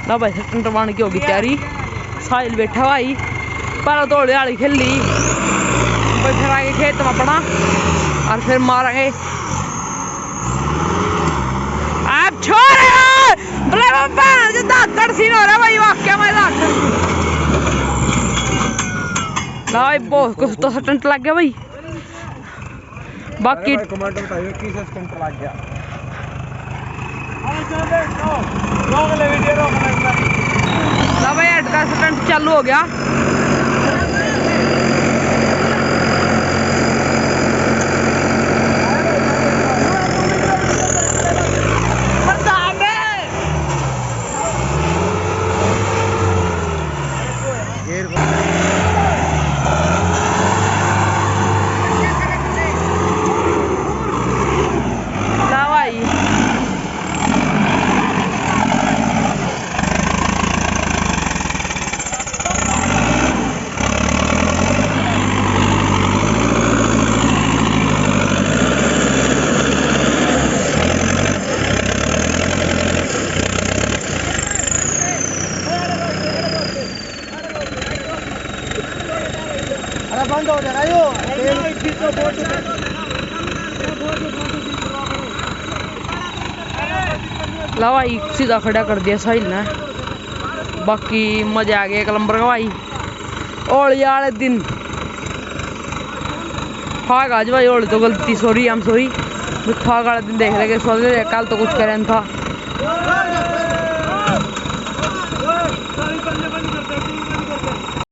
ना भाई सेकंड बन के होगी तैयारी। साहिल बैठा भाई पहले दौड़े वाली खेली फिर आगे खेत में अपना और फिर मारेंगे। आप छोड़ सीन हो रहा है भाई वाक्य में भाई बहुत कुछ तो स्टंट लग गया भाई। बाकी कमेंट बताइए किस स्टंट लग गया। ना भाई हेड का स्टंट चालू हो गया। बंद हो जाएगा यो ला भाई सीधा खड़ा कर दिया साहिल ने। बाकी मजा आ गया एक नंबर का भाई। होली वाले दिन फाग आज भाई होली तो गलती सॉरी आई एम सॉरी। फाग वाले दिन देख रहे कल तो कुछ करें था।